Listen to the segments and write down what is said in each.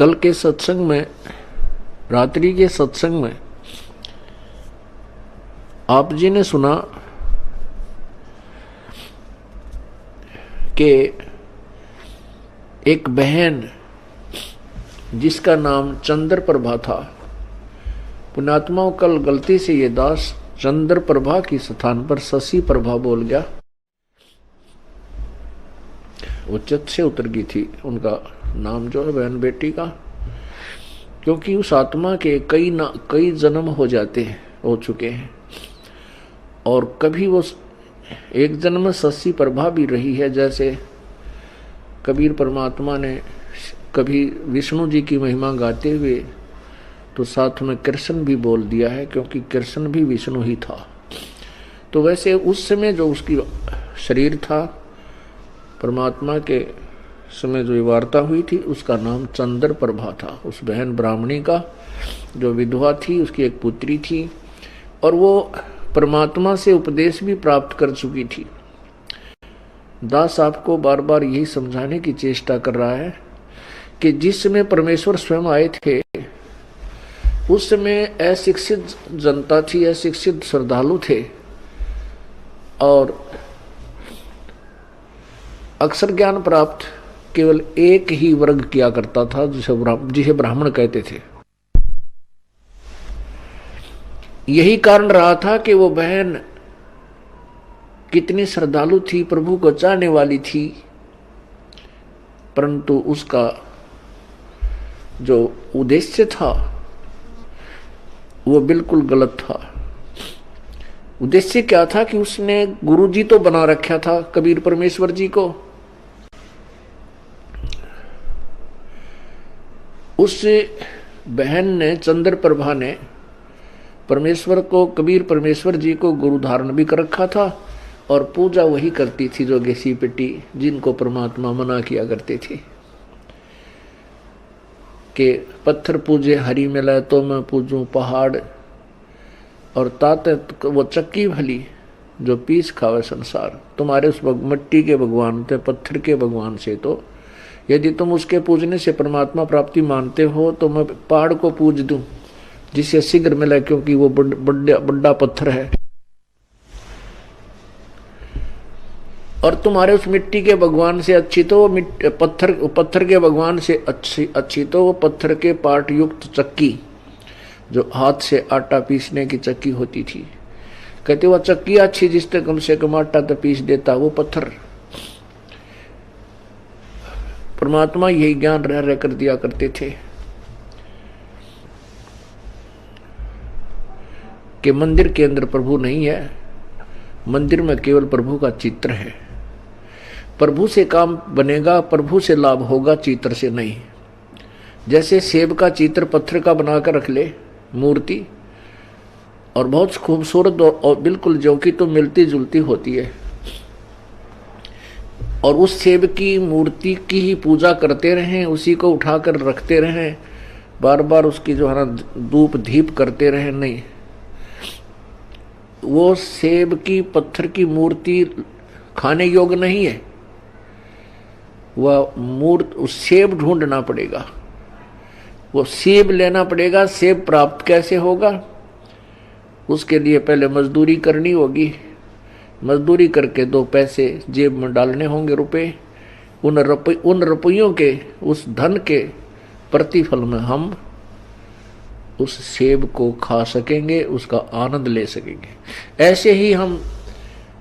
कल के सत्संग में, रात्रि के सत्संग में आप जी ने सुना कि एक बहन जिसका नाम चंद्र प्रभा था, पुण्यात्माओं कल गलती से ये दास चंद्र प्रभा की स्थान पर शशि प्रभा बोल गया। वो चित से उतर गई थी उनका नाम जो है बहन बेटी का, क्योंकि उस आत्मा के कई जन्म हो चुके हैं और कभी वो एक जन्म में शशि प्रभा भी रही है। जैसे कबीर परमात्मा ने कभी विष्णु जी की महिमा गाते हुए तो साथ में कृष्ण भी बोल दिया है, क्योंकि कृष्ण भी विष्णु ही था। तो वैसे उस समय जो उसकी शरीर था, परमात्मा के समय जो वार्ता हुई थी, उसका नाम चंद्र प्रभा था। उस बहन ब्राह्मणी का जो विधवा थी, उसकी एक पुत्री थी और वो परमात्मा से उपदेश भी प्राप्त कर चुकी थी। दास आपको बार बार यही समझाने की चेष्टा कर रहा है कि जिस समय परमेश्वर स्वयं आए थे, उस समय अशिक्षित जनता थी, अशिक्षित श्रद्धालु थे और अक्षर ज्ञान प्राप्त केवल एक ही वर्ग किया करता था, जिसे ब्राह्मण कहते थे। यही कारण रहा था कि वो बहन कितनी श्रद्धालु थी, प्रभु को चाहने वाली थी, परंतु उसका जो उद्देश्य था वो बिल्कुल गलत था। उद्देश्य क्या था कि उसने गुरुजी तो बना रखा था कबीर परमेश्वर जी को, उस बहन ने चंद्र प्रभा ने परमेश्वर को, कबीर परमेश्वर जी को गुरु धारण भी कर रखा था और पूजा वही करती थी जो घिसी पिटी, जिनको परमात्मा मना किया करते थे कि पत्थर पूजे हरि मिले तो मैं पूजूं पहाड़, और ताते वो चक्की भली जो पीस खावे संसार। तुम्हारे उस मिट्टी के भगवान थे, पत्थर के भगवान से तो यदि तुम उसके पूजने से परमात्मा प्राप्ति मानते हो तो मैं पहाड़ को पूज दूं जिसे शीघ्र मिले, क्योंकि वो बड़ा पत्थर है। और तुम्हारे उस मिट्टी के भगवान से अच्छी तो वो पत्थर के भगवान से अच्छी तो वो पत्थर के पार्ट युक्त चक्की, जो हाथ से आटा पीसने की चक्की होती थी। कहते वो चक्की अच्छी जिससे कम से कम आटा तो पीस देता वो पत्थर। परमात्मा यही ज्ञान रह कर दिया करते थे कि मंदिर के अंदर प्रभु नहीं है, मंदिर में केवल प्रभु का चित्र है। प्रभु से काम बनेगा, प्रभु से लाभ होगा, चित्र से नहीं। जैसे सेब का चित्र पत्थर का बनाकर रख ले मूर्ति, और बहुत खूबसूरत और बिल्कुल जो कि तो मिलती जुलती होती है, और उस सेब की मूर्ति की ही पूजा करते रहें, उसी को उठाकर रखते रहें, बार बार उसकी जो है ना धूप दीप करते रहें, नहीं, वो सेब की पत्थर की मूर्ति खाने योग्य नहीं है। वह उस सेब ढूंढना पड़ेगा, वो सेब लेना पड़ेगा। सेब प्राप्त कैसे होगा? उसके लिए पहले मजदूरी करनी होगी, मजदूरी करके 2 पैसे जेब में डालने होंगे, रुपए। उन रुपयों के, उस धन के प्रतिफल में हम उस सेब को खा सकेंगे, उसका आनंद ले सकेंगे। ऐसे ही हम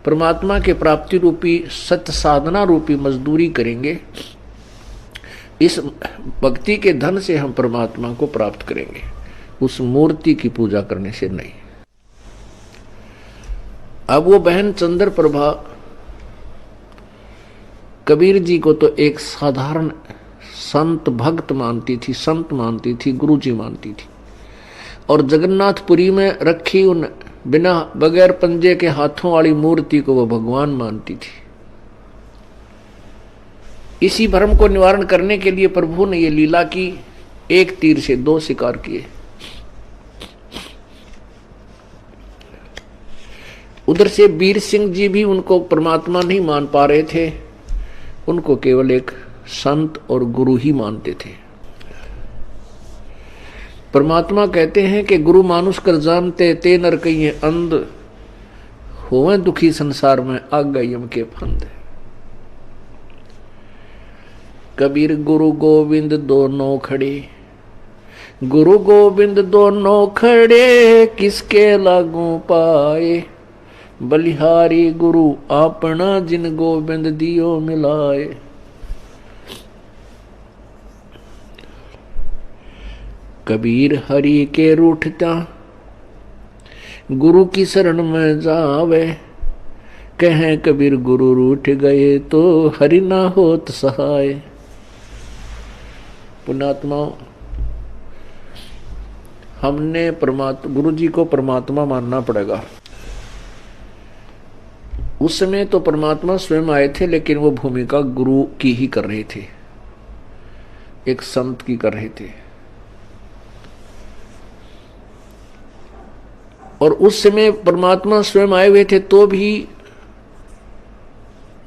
परमात्मा के प्राप्ति रूपी सत्य साधना रूपी मजदूरी करेंगे। इस भक्ति के धन से हम परमात्मा को प्राप्त करेंगे, उस मूर्ति की पूजा करने से नहीं। अब वो बहन चंद्र प्रभा कबीर जी को तो एक साधारण संत भक्त मानती थी, संत मानती थी, गुरु जी मानती थी, और जगन्नाथपुरी में रखी उन बिना बगैर पंजे के हाथों वाली मूर्ति को वो भगवान मानती थी। इसी भ्रम को निवारण करने के लिए प्रभु ने ये लीला की, एक तीर से 2 शिकार किए। उधर से वीर सिंह जी भी उनको परमात्मा नहीं मान पा रहे थे, उनको केवल एक संत और गुरु ही मानते थे। परमात्मा कहते हैं कि गुरु मानुष कर जानते ते नर कहिए अंध, होवे दुखी संसार में आग यम के फंद। कबीर गुरु गोविंद दोनों खड़े, गुरु गोविंद दोनों खड़े, किसके लागू पाए, बलिहारी गुरु अपना जिन गोविंद दियो मिलाए। कबीर हरि के रूठता, गुरु की शरण में जावे, कहें कबीर गुरु रूठ गए तो हरि ना होत सहाय। पुण्यात्मा, हमने गुरु जी को परमात्मा मानना पड़ेगा। उस समय तो परमात्मा स्वयं आए थे, लेकिन वो भूमिका गुरु की ही कर रहे थे, एक संत की कर रहे थे। और उस समय परमात्मा स्वयं आए हुए थे तो भी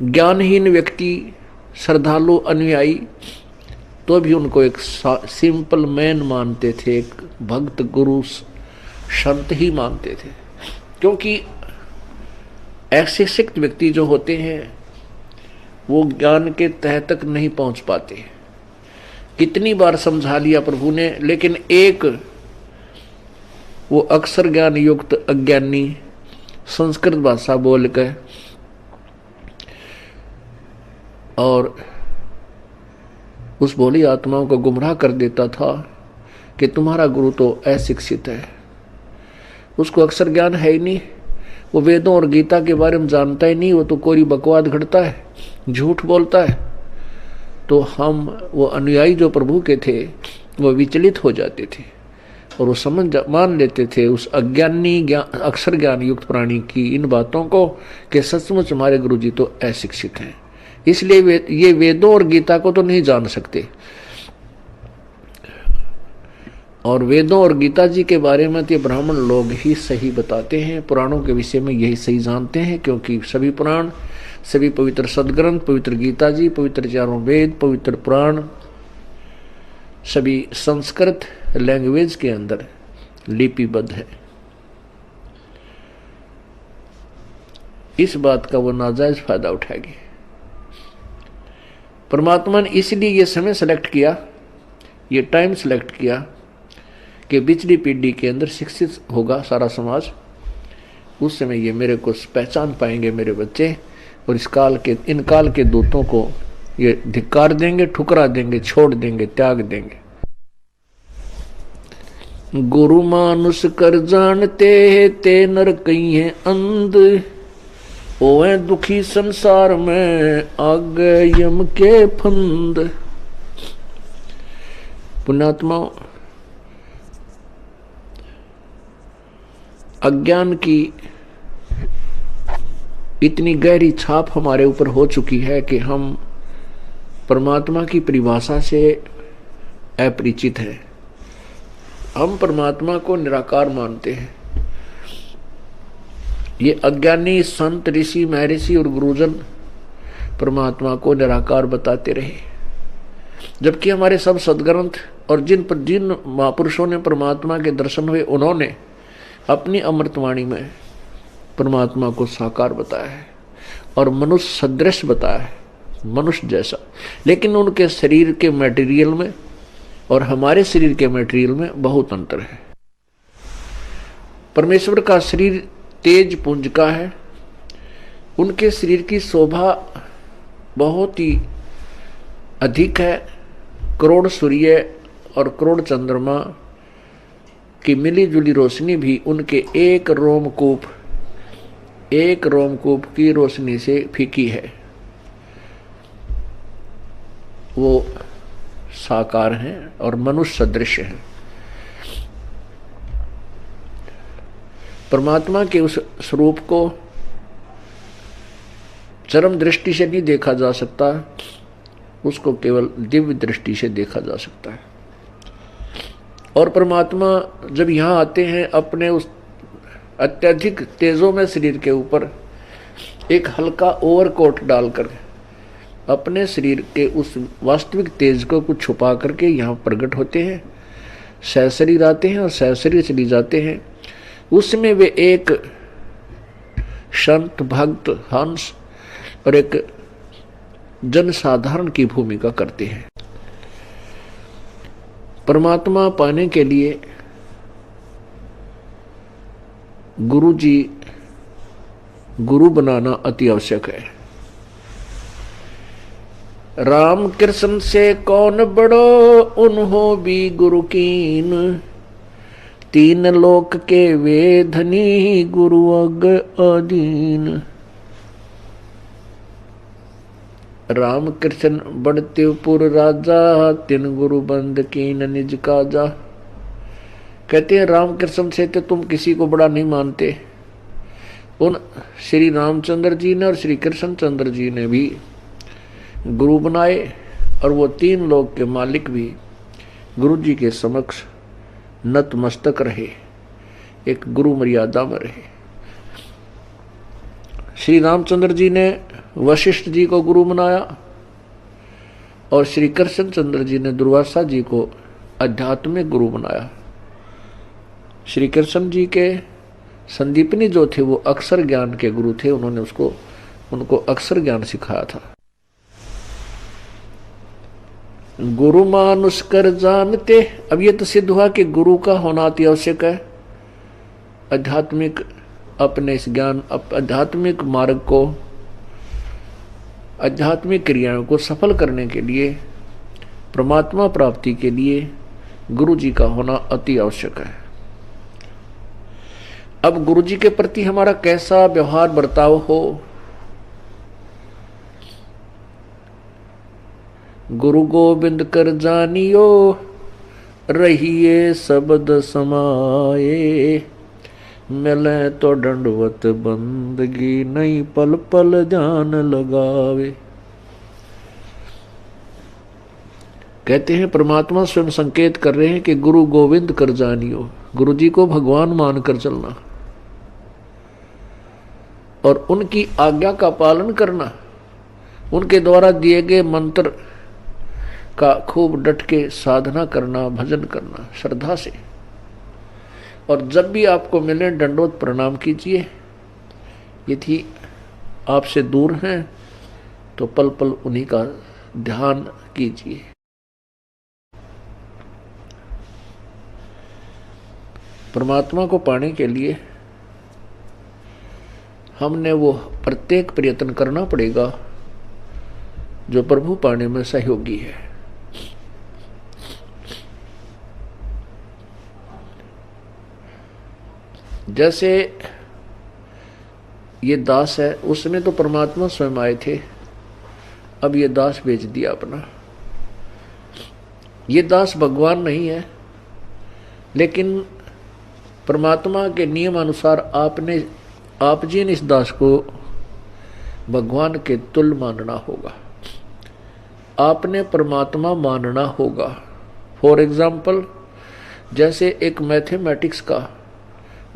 ज्ञानहीन व्यक्ति, श्रद्धालु, अनुयायी, तो भी उनको एक सिंपल मैन मानते थे, एक भक्त गुरु संत ही मानते थे। क्योंकि ऐसे शिक्षित व्यक्ति जो होते हैं वो ज्ञान के तह तक नहीं पहुंच पाते। कितनी बार समझा लिया प्रभु ने, लेकिन एक वो अक्षर ज्ञान युक्त अज्ञानी संस्कृत भाषा बोलकर और उस भोली आत्माओं को गुमराह कर देता था कि तुम्हारा गुरु तो अशिक्षित है, उसको अक्षर ज्ञान है ही नहीं, वो वेदों और गीता के बारे में जानता ही नहीं, वो तो कोरी बकवाद घड़ता है, झूठ बोलता है। तो हम वो अनुयायी जो प्रभु के थे वो विचलित हो जाते थे और वो मान लेते थे उस अज्ञानी अक्षर ज्ञान युक्त प्राणी की इन बातों को कि सचमुच हमारे गुरु जी तो अशिक्षित हैं, इसलिए ये वेदों और गीता को तो नहीं जान सकते। और वेदों और गीता जी के बारे में तो ब्राह्मण लोग ही सही बताते हैं, पुराणों के विषय में यही सही जानते हैं, क्योंकि सभी पुराण, सभी पवित्र सदग्रंथ, पवित्र गीता जी, पवित्र चारों वेद, पवित्र पुराण सभी संस्कृत लैंग्वेज के अंदर लिपिबद्ध है। इस बात का वो नाजायज फायदा उठाएगी। परमात्मा ने इसलिए ये समय सेलेक्ट किया, ये टाइम सेलेक्ट किया कि पिछली पीढ़ी के अंदर शिक्षित होगा सारा समाज, उस समय ये मेरे को पहचान पाएंगे मेरे बच्चे, और इन काल के दूतों को ये धिक्कार देंगे, ठुकरा देंगे, छोड़ देंगे, त्याग देंगे। गुरु मानुष कर जानते ते नर कहिए अंध, ओए दुखी संसार में आग यम के फंद। पुण्यात्मा, अज्ञान की इतनी गहरी छाप हमारे ऊपर हो चुकी है कि हम परमात्मा की परिभाषा से अपरिचित हैं। हम परमात्मा को निराकार मानते हैं। ये अज्ञानी संत, ऋषि, महर्षि और गुरुजन परमात्मा को निराकार बताते रहे, जबकि हमारे सब सदग्रंथ और जिन महापुरुषों ने परमात्मा के दर्शन हुए, उन्होंने अपनी अमृतवाणी में परमात्मा को साकार बताया है और मनुष्य सदृश बताया है, मनुष्य जैसा। लेकिन उनके शरीर के मटेरियल में और हमारे शरीर के मटेरियल में बहुत अंतर है। परमेश्वर का शरीर तेज पुंज का है, उनके शरीर की शोभा बहुत ही अधिक है। करोड़ सूर्य और करोड़ चंद्रमा की मिली जुली रोशनी भी उनके एक रोमकूप की रोशनी से फीकी है। वो साकार हैं और मनुष्य सदृश हैं। परमात्मा के उस स्वरूप को चरम दृष्टि से नहीं देखा जा सकता, उसको केवल दिव्य दृष्टि से देखा जा सकता है। और परमात्मा जब यहाँ आते हैं, अपने उस अत्यधिक तेजों में शरीर के ऊपर एक हल्का ओवरकोट डालकर अपने शरीर के उस वास्तविक तेज को कुछ छुपा करके यहाँ प्रकट होते हैं। सहशरीर आते हैं और सहशरीर चली जाते हैं। उसमें वे एक संत, भक्त, हंस और एक जनसाधारण की भूमिका करते हैं। परमात्मा पाने के लिए गुरु जी, गुरु बनाना अति आवश्यक है। राम कृष्ण से कौन बड़ो, उन्हों भी गुरु कीन, तीन लोक के वे धनी, गुरु अग अधीन। राम कृष्ण बढ़ते पुर राजा, तीन गुरु बंद कीन निज काजा। कहते हैं राम कृष्ण से तो तुम किसी को बड़ा नहीं मानते। उन श्री रामचंद्र जी ने और श्री कृष्ण चंद्र जी ने भी गुरु बनाए और वो तीन लोक के मालिक भी गुरु जी के समक्ष नतमस्तक रहे, एक गुरु मर्यादा में रहे। श्री रामचंद्र जी ने वशिष्ठ जी को गुरु बनाया और श्री कृष्ण चंद्र जी ने दुर्वासा जी को आध्यात्मिक गुरु बनाया। श्री कृष्ण जी के संदीपनी जो थे वो अक्षर ज्ञान के गुरु थे, उन्होंने उनको अक्षर ज्ञान सिखाया था। गुरु मानुष कर जानते, अब ये तो सिद्ध हुआ कि गुरु का होना अति आवश्यक है। आध्यात्मिक अपने इस ज्ञान, आध्यात्मिक मार्ग को, आध्यात्मिक क्रियाओं को सफल करने के लिए, परमात्मा प्राप्ति के लिए गुरु जी का होना अति आवश्यक है। अब गुरु जी के प्रति हमारा कैसा व्यवहार बर्ताव हो। गुरु गोविंद कर जानियो, रहिए शब्द समाये, मिले तो दंडवत बंदगी, नहीं पल पल ध्यान लगावे। कहते हैं परमात्मा स्वयं संकेत कर रहे हैं कि गुरु गोविंद कर जानियो, गुरु जी को भगवान मानकर चलना और उनकी आज्ञा का पालन करना, उनके द्वारा दिए गए मंत्र का खूब डट के साधना करना, भजन करना श्रद्धा से। और जब भी आपको मिले दंडोत प्रणाम कीजिए। यदि आपसे दूर हैं तो पल पल उन्हीं का ध्यान कीजिए। परमात्मा को पाने के लिए हमने वो प्रत्येक प्रयत्न करना पड़ेगा जो प्रभु पाने में सहयोगी है। जैसे ये दास है, उसमें तो परमात्मा स्वयं आए थे, अब ये दास बेच दिया अपना। ये दास भगवान नहीं है, लेकिन परमात्मा के नियम अनुसार आप जी ने इस दास को भगवान के तुल्य मानना होगा। आपने परमात्मा मानना होगा। फॉर एग्जाम्पल, जैसे एक मैथमेटिक्स का,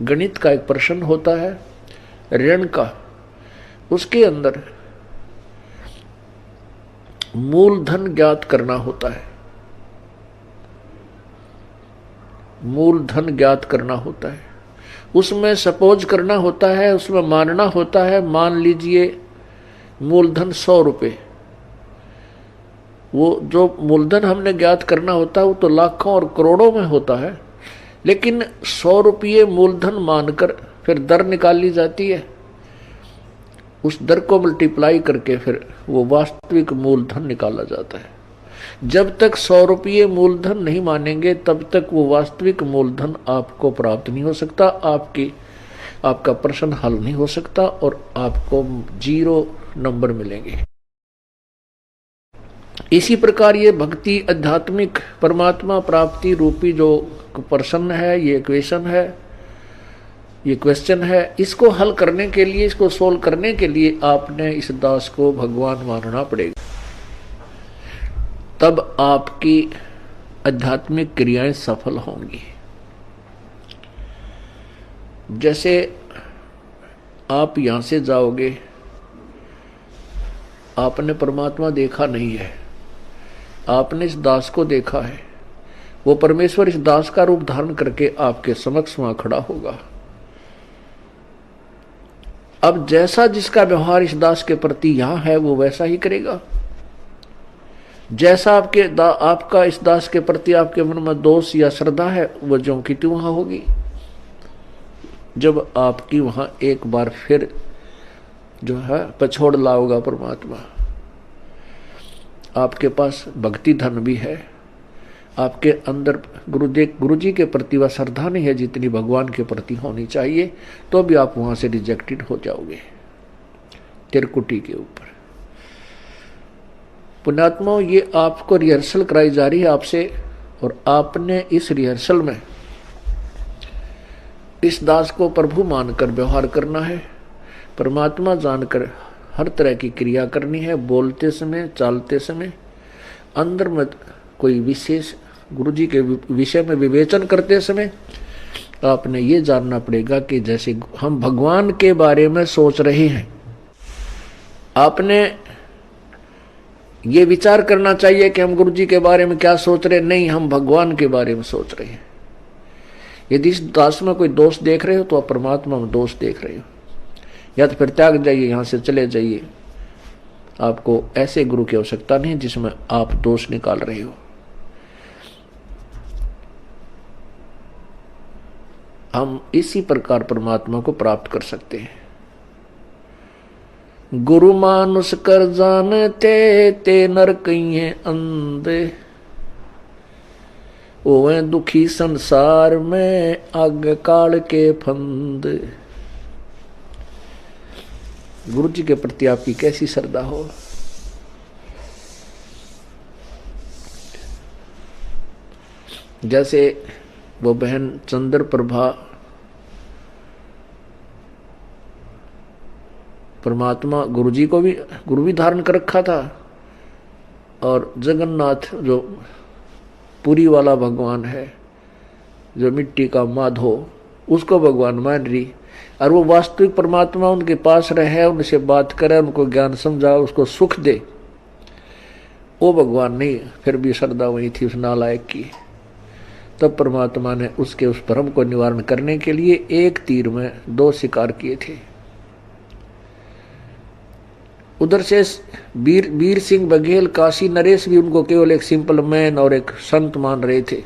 गणित का एक प्रश्न होता है ऋण का, उसके अंदर मूलधन ज्ञात करना होता है। मूलधन ज्ञात करना होता है, उसमें सपोज करना होता है, उसमें मानना होता है, मान लीजिए मूलधन 100 रुपये। वो जो मूलधन हमने ज्ञात करना होता है वो तो लाखों और करोड़ों में होता है, लेकिन 100 रुपये मूलधन मानकर फिर दर निकाली जाती है। उस दर को मल्टीप्लाई करके फिर वो वास्तविक मूलधन निकाला जाता है। जब तक 100 रुपये मूलधन नहीं मानेंगे तब तक वो वास्तविक मूलधन आपको प्राप्त नहीं हो सकता, आपका प्रश्न हल नहीं हो सकता और आपको 0 नंबर मिलेंगे। इसी प्रकार ये भक्ति, आध्यात्मिक परमात्मा प्राप्ति रूपी जो प्रश्न है, ये इक्वेशन है, ये क्वेश्चन है, इसको हल करने के लिए, इसको सोल्व करने के लिए आपने इस दास को भगवान मानना पड़ेगा। तब आपकी आध्यात्मिक क्रियाएं सफल होंगी। जैसे आप यहां से जाओगे, आपने परमात्मा देखा नहीं है, आपने इस दास को देखा है, वो परमेश्वर इस दास का रूप धारण करके आपके समक्ष वहां खड़ा होगा। अब जैसा जिसका व्यवहार इस दास के प्रति यहां है वो वैसा ही करेगा। जैसा आपका इस दास के प्रति आपके मन में दोष या श्रद्धा है वो ज्यों की त्यों वहां होगी। जब आपकी वहां एक बार फिर जो है पछोड़ लाओगा परमात्मा, आपके पास भक्ति धन भी है, आपके अंदर गुरु जी के प्रति वह श्रद्धा नहीं है जितनी भगवान के प्रति होनी चाहिए, तो भी आप वहां से रिजेक्टेड हो जाओगे तिरकुटी के ऊपर। पुण्यात्माओं, ये आपको रिहर्सल कराई जा रही है आपसे, और आपने इस रिहर्सल में इस दास को प्रभु मानकर व्यवहार करना है, परमात्मा जानकर हर तरह की क्रिया करनी है। बोलते समय, चालते समय, अंदर में कोई विशेष गुरु जी के विषय में विवेचन करते समय आपने ये जानना पड़ेगा कि जैसे हम भगवान के बारे में सोच रहे हैं, आपने ये विचार करना चाहिए कि हम गुरु जी के बारे में क्या सोच रहे हैं। नहीं, हम भगवान के बारे में सोच रहे हैं। यदि इस दास में कोई दोष देख रहे हो तो आप परमात्मा में दोष देख रहे हो, या तो फिर त्याग जाइए, यहां से चले जाइए। आपको ऐसे गुरु की आवश्यकता नहीं जिसमें आप दोष निकाल रहे हो। हम इसी प्रकार परमात्मा को प्राप्त कर सकते हैं। गुरु मानुष कर जानते ते नर कहिए अंधे, ओवे दुखी संसार में आग काल के फंद। गुरु जी के प्रति आपकी कैसी श्रद्धा हो। जैसे वो बहन चंद्र प्रभा परमात्मा गुरु जी को भी गुरु भी धारण कर रखा था, और जगन्नाथ जो पुरी वाला भगवान है, जो मिट्टी का माधो, उसको भगवान मान रही, और वो वास्तविक परमात्मा उनके पास रहे, उनसे बात करे, उनको ज्ञान समझा, उसको सुख दे, वो भगवान नहीं। फिर भी श्रद्धा वही थी उस नालायक की। तब परमात्मा ने उसके उस भ्रम को निवारण करने के लिए एक तीर में दो शिकार किए थे। उधर से वीर सिंह बघेल, काशी नरेश भी उनको केवल एक सिंपल मैन और एक संत मान रहे थे।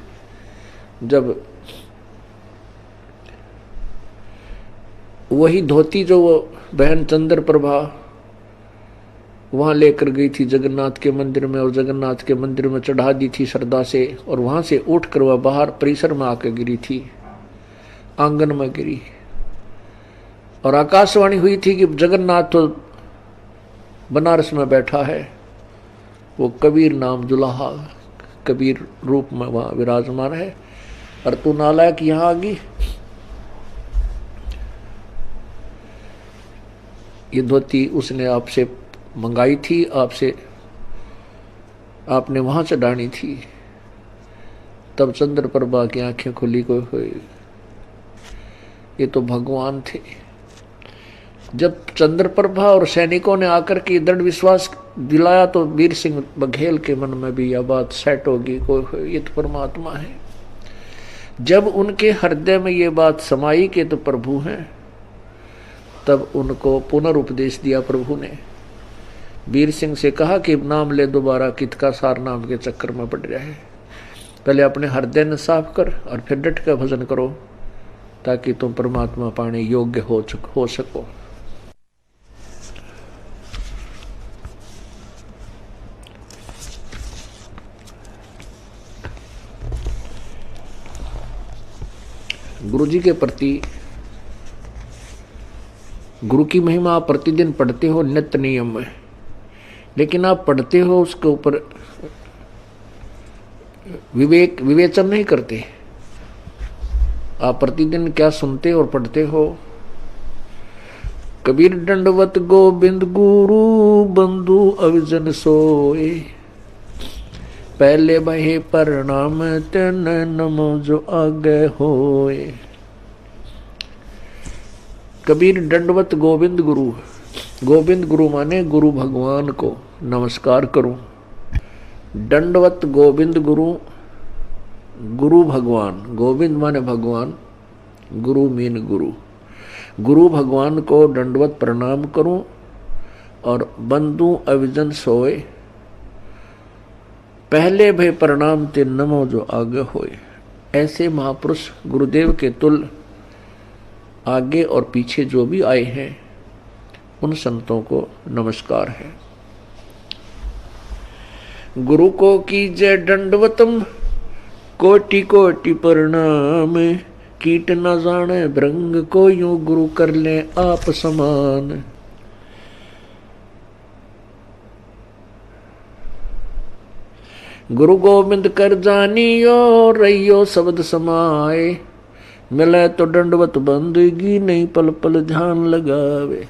जब वही धोती जो वो बहन चंद्र प्रभा वहां लेकर गई थी जगन्नाथ के मंदिर में, और जगन्नाथ के मंदिर में चढ़ा दी थी श्रद्धा से, और वहां से उठकर वह बाहर परिसर में आकर गिरी थी, आंगन में गिरी, और आकाशवाणी हुई थी कि जगन्नाथ तो बनारस में बैठा है, वो कबीर नाम जुलाहा कबीर रूप में वहां विराजमान है, और तू नालायक यहां आ गई। ये धोती उसने आपसे मंगाई थी, आपसे आपने वहां से डानी थी। तब चंद्र प्रभा की आंखें खुली को हुई, ये तो भगवान थे। जब चंद्र प्रभा और सैनिकों ने आकर के दृढ़ विश्वास दिलाया तो वीर सिंह बघेल के मन में भी यह बात सेट होगी, कोई ये तो परमात्मा है। जब उनके हृदय में ये बात समाई कि तो प्रभु हैं, तब उनको पुनरुपदेश दिया प्रभु ने। वीर सिंह से कहा कि नाम ले दोबारा, कित का सार नाम के चक्कर में पड़ रहा है। पहले अपने हृदय ने साफ कर और फिर डट कर भजन करो, ताकि तुम परमात्मा पाने योग्य हो सको। गुरु जी के प्रति गुरु की महिमा आप प्रतिदिन पढ़ते हो नित्य नियम में, लेकिन आप पढ़ते हो उसके ऊपर विवेचन नहीं करते। आप प्रतिदिन क्या सुनते और पढ़ते हो। कबीर दंडवत गोविंद गुरु बंधु अविजन सोए, पहले बहे प्रणाम तेन नमो जो आगे होए। कबीर दंडवत गोविंद गुरु, गोविंद गुरु माने गुरु भगवान को नमस्कार करूं। दंडवत गोविंद गुरु गुरु भगवान, गोविंद माने भगवान, गुरु मीन गुरु, गुरु भगवान को दंडवत प्रणाम करूं और बंदू अविजन सोए, पहले भय प्रणाम ते नमो जो आगे होए। ऐसे महापुरुष गुरुदेव के तुल आगे और पीछे जो भी आए हैं उन संतों को नमस्कार है। गुरु को कीजय दंडवतम, कोटि कोटि प्रणाम, कीट न जाने भृंग को यूं गुरु कर ले आप समान। गुरु गोविंद कर जानियो, रहियो शब्द समाए, मिले तो दंडवत बंदगी, नहीं पल पल ध्यान लगावे।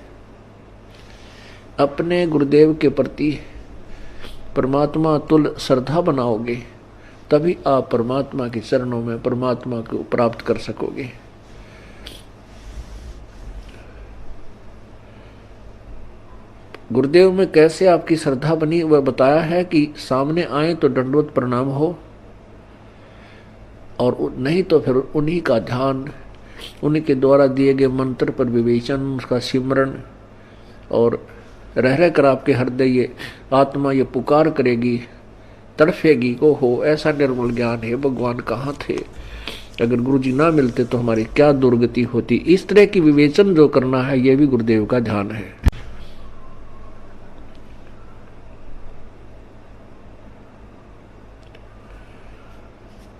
अपने गुरुदेव के प्रति परमात्मा तुल श्रद्धा बनाओगे तभी आप परमात्मा के चरणों में परमात्मा को प्राप्त कर सकोगे। गुरुदेव में कैसे आपकी श्रद्धा बनी वह बताया है कि सामने आए तो दंडवत प्रणाम हो, और नहीं तो फिर उन्हीं का ध्यान, उन्हीं के द्वारा दिए गए मंत्र पर विवेचन, उसका सिमरण, और रह रह कर आपके हृदय ये आत्मा ये पुकार करेगी, तड़फेगी को हो ऐसा निर्मल ज्ञान है भगवान कहाँ थे, अगर गुरु जी ना मिलते तो हमारी क्या दुर्गति होती। इस तरह की विवेचन जो करना है ये भी गुरुदेव का ध्यान है।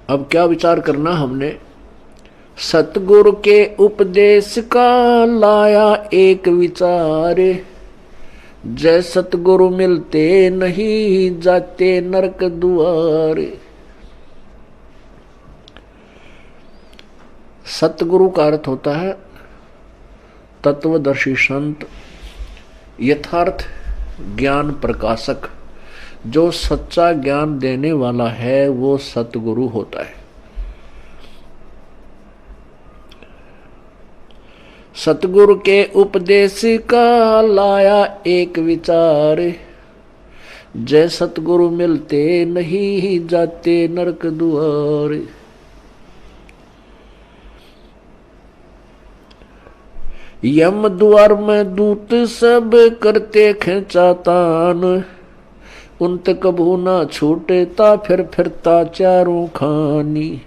अब क्या विचार करना हमने, सतगुरु के उपदेश का लाया एक विचार, जय सतगुरु मिलते नहीं जाते नरक द्वार। सतगुरु का अर्थ होता है तत्वदर्शी संत, यथार्थ ज्ञान प्रकाशक। जो सच्चा ज्ञान देने वाला है वो सतगुरु होता है। सतगुरु के उपदेश का लाया एक विचार, जय सतगुरु मिलते नहीं जाते नरक द्वार। यम द्वार में दूत सब करते खेचातान, उन तक कभू ना छूटता फिर फिरता चारों खानी।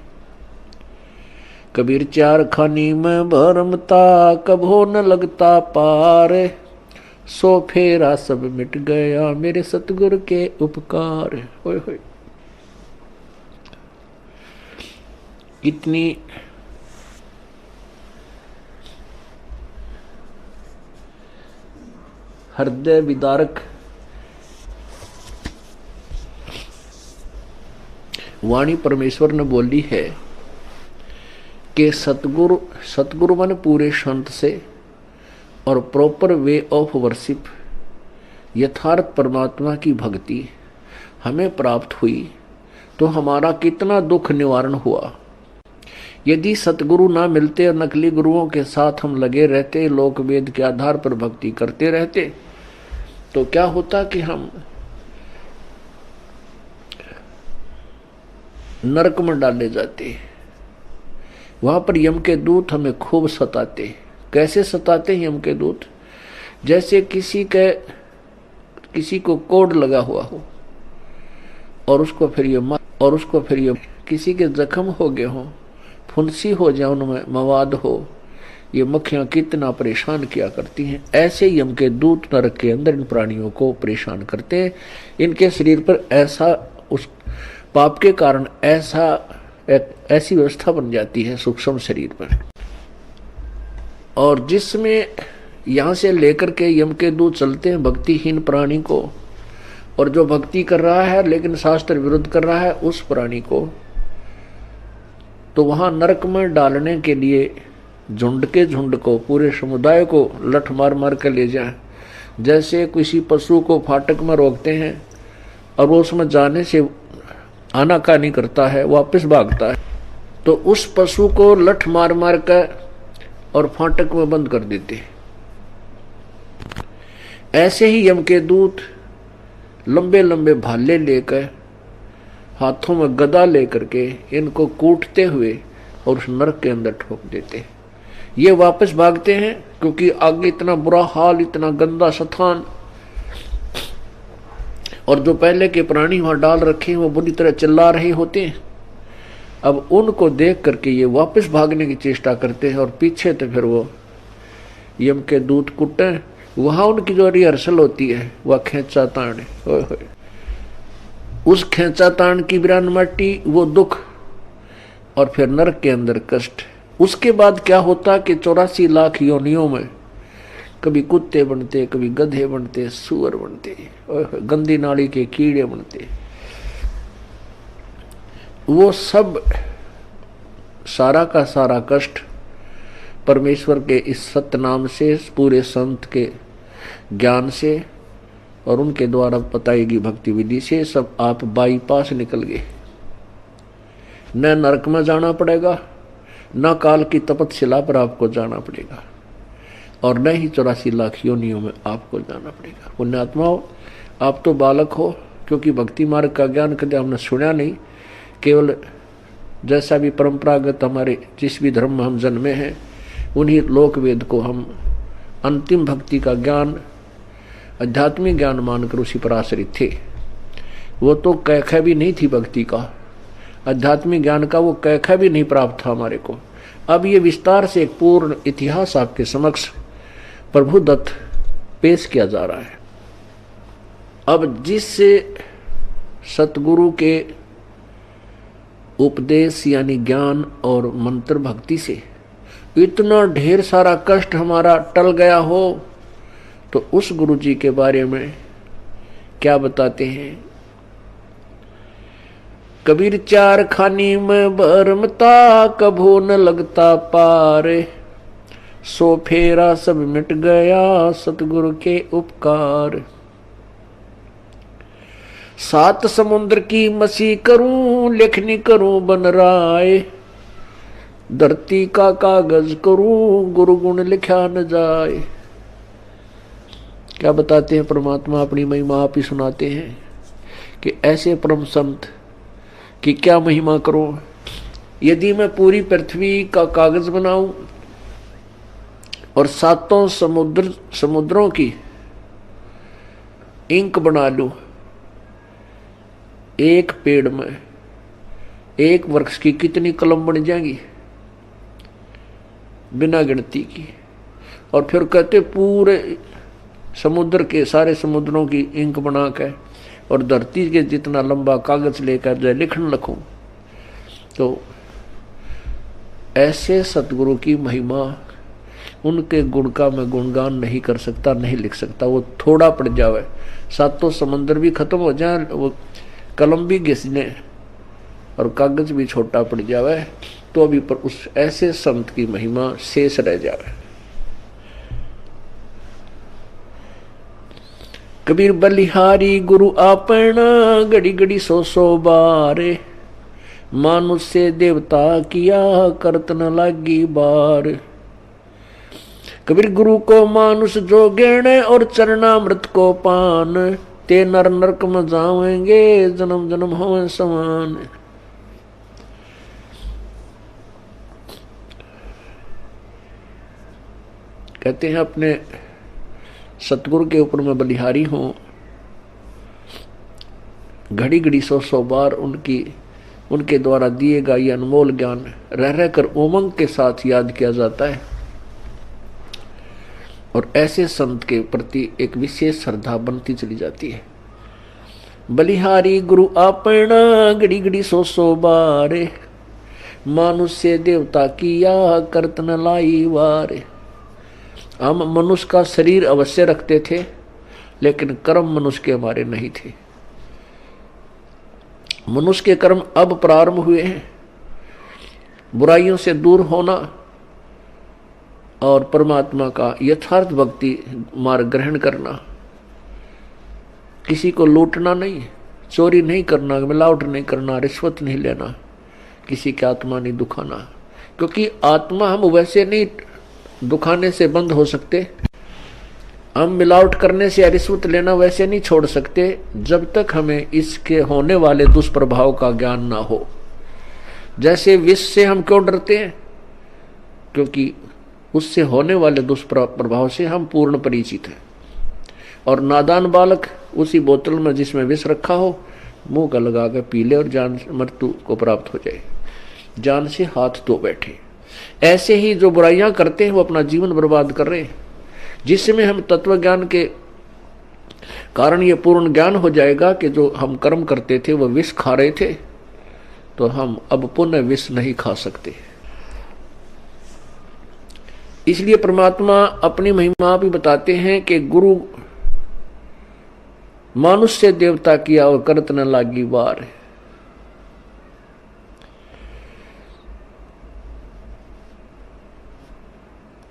कबीर चार खानी में भरमता कभो न लगता पार, सो फेरा सब मिट गया मेरे सतगुरु के उपकार। होय होय, इतनी हृदय विदारक वाणी परमेश्वर ने बोली है कि सतगुरु माने पूरे संत से और प्रॉपर वे ऑफ वर्शिप, यथार्थ परमात्मा की भक्ति हमें प्राप्त हुई तो हमारा कितना दुख निवारण हुआ। यदि सतगुरु ना मिलते और नकली गुरुओं के साथ हम लगे रहते, लोक वेद के आधार पर भक्ति करते रहते, तो क्या होता कि हम नरक में डाले जाते। वहां पर यम के दूत हमें खूब सताते। कैसे सताते हैं यम के दूत? जैसे किसी को कोड लगा हुआ हो और उसको फिर ये किसी के जख्म हो गए हो, फुंसी हो जाए, उनमें मवाद हो, ये मक्खियां कितना परेशान किया करती हैं। ऐसे यम के दूत नरक के अंदर इन प्राणियों को परेशान करते हैं। इनके शरीर पर ऐसा उस पाप के कारण ऐसी व्यवस्था बन जाती है सूक्ष्म शरीर पर, और जिसमें यहां से लेकर के यम के दूत चलते हैं भक्तिहीन प्राणी को, और जो भक्ति कर रहा है लेकिन शास्त्र विरुद्ध कर रहा है उस प्राणी को, तो वहां नरक में डालने के लिए झुंड के झुंड को, पूरे समुदाय को लठ मार मार कर ले जाए। जैसे किसी पशु को फाटक में रोकते हैं और वो उसमें जाने से आनाकानी करता है, वापस भागता है, तो उस पशु को लठ मार मार कर और फाटक में बंद कर देते। ऐसे ही यम के दूत लंबे लंबे भाले लेकर हाथों में गदा लेकर के इनको कूटते हुए और उस नरक के अंदर ठोक देते हैं। ये वापस भागते हैं क्योंकि आगे इतना बुरा हाल, इतना गंदा स्थान, और जो पहले के प्राणी वहां डाल रखे हैं वो बुरी तरह चिल्ला रहे होते हैं। अब उनको देख करके ये वापस भागने की चेष्टा करते हैं और पीछे तो फिर वो यम के दूत कुटे। वहां उनकी जो रिहर्सल होती है वह खेचा ताण है। उस खेचा ताण की बिरान माटी, वो दुख, और फिर नरक के अंदर कष्ट। उसके बाद क्या होता कि 84 लाख योनियों में कभी कुत्ते बनते, कभी गधे बनते, सुअर बनते, गंदी नाली के कीड़े बनते। वो सब सारा का सारा कष्ट परमेश्वर के इस सत्य नाम से, पूरे संत के ज्ञान से और उनके द्वारा बताई गई भक्ति विधि से सब आप बाईपास निकल गए। न नरक में जाना पड़ेगा, न काल की तपतशिला पर आपको जाना पड़ेगा, और न ही 84 लाख योनियों में आपको जाना पड़ेगा। पुण्यात्माओं, आप तो बालक हो, क्योंकि भक्ति मार्ग का ज्ञान कभी हमने सुना नहीं। केवल जैसा भी परंपरागत हमारे जिस भी धर्म में हम जन्मे हैं उन्हीं लोक वेद को हम अंतिम भक्ति का ज्ञान, आध्यात्मिक ज्ञान मानकर उसी पर आश्रित थे। वो तो कैखा भी नहीं थी भक्ति का, आध्यात्मिक ज्ञान का वो कैखा भी नहीं प्राप्त था हमारे को। अब ये विस्तार से एक पूर्ण इतिहास आपके समक्ष प्रभु दत्त पेश किया जा रहा है। अब जिससे सतगुरु के उपदेश यानी ज्ञान और मंत्र भक्ति से इतना ढेर सारा कष्ट हमारा टल गया हो, तो उस गुरु जी के बारे में क्या बताते हैं। कबीर चार खानी में भरमता, कभो न लगता पार, सो फेरा सब मिट गया सतगुरु के उपकार। 7 समुद्र की मसी करूं, लेखनी करूं बन राय, धरती का कागज करूं, गुरु गुण लिखा न जाए। क्या बताते हैं परमात्मा, अपनी महिमा आप ही सुनाते हैं कि ऐसे परम संत कि क्या महिमा करो। यदि मैं पूरी पृथ्वी का कागज बनाऊं और 7 समुद्रों की इंक बना लूं, एक पेड़ में एक वृक्ष की कितनी कलम बन जाएंगी, बिना गिनती की। और फिर कहते पूरे समुद्र के सारे समुद्रों की इंक बना के और धरती के जितना लंबा कागज लेकर जो लिखने लगूं, तो ऐसे सतगुरु की महिमा, उनके गुण का मैं गुणगान नहीं कर सकता, नहीं लिख सकता। वो थोड़ा पड़ जावे, 7 समुद्र भी खत्म हो जाए, वो कलम भी घिसने और कागज भी छोटा पड़ जावे, तो अभी पर उस ऐसे संत की महिमा शेष रह जावे। कबीर बलिहारी गुरु आपना, घड़ी घड़ी 100 बार, मानुष से देवता किया करत न लागी बार। कबीर गुरु को मानुष जो गेणे, और चरणामृत को पान, ते नर नरक में जावेंगे जन्म जन्म होवे समान। कहते हैं अपने सतगुरु के ऊपर मैं बलिहारी हूं, घड़ी घड़ी 100 बार उनके द्वारा दिए गए ये अनमोल ज्ञान रह रहकर उमंग के साथ याद किया जाता है, और ऐसे संत के प्रति एक विशेष श्रद्धा बनती चली जाती है। बलिहारी गुरु आपना, घड़ी घड़ी 100 बार, मानुष से देवता किया करत न लाई वार। हम मनुष्य का शरीर अवश्य रखते थे, लेकिन कर्म मनुष्य के हमारे नहीं थे। मनुष्य के कर्म अब प्रारंभ हुए हैं, बुराइयों से दूर होना और परमात्मा का यथार्थ भक्ति मार्ग ग्रहण करना। किसी को लूटना नहीं, चोरी नहीं करना, मिलावट नहीं करना, रिश्वत नहीं लेना, किसी की आत्मा नहीं दुखाना, क्योंकि आत्मा हम वैसे नहीं दुखाने से बंद हो सकते। हम मिलावट करने से या रिश्वत लेना वैसे नहीं छोड़ सकते जब तक हमें इसके होने वाले दुष्प्रभाव का ज्ञान ना हो। जैसे विष से हम क्यों डरते हैं? क्योंकि उससे होने वाले दुष्प्रभाव से हम पूर्ण परिचित हैं। और नादान बालक उसी बोतल में जिसमें विष रखा हो मुंह का लगा कर पी ले और जान मृत्यु को प्राप्त हो जाए, जान से हाथ धो बैठे। ऐसे ही जो बुराइयां करते हैं वो अपना जीवन बर्बाद कर रहे हैं। जिसमें हम तत्व ज्ञान के कारण ये पूर्ण ज्ञान हो जाएगा कि जो हम कर्म करते थे वो विष खा रहे थे, तो हम अब पुनः विष नहीं खा सकते। इसलिए परमात्मा अपनी महिमा भी बताते हैं कि गुरु मानुष से देवता किया और करत न लागी बार।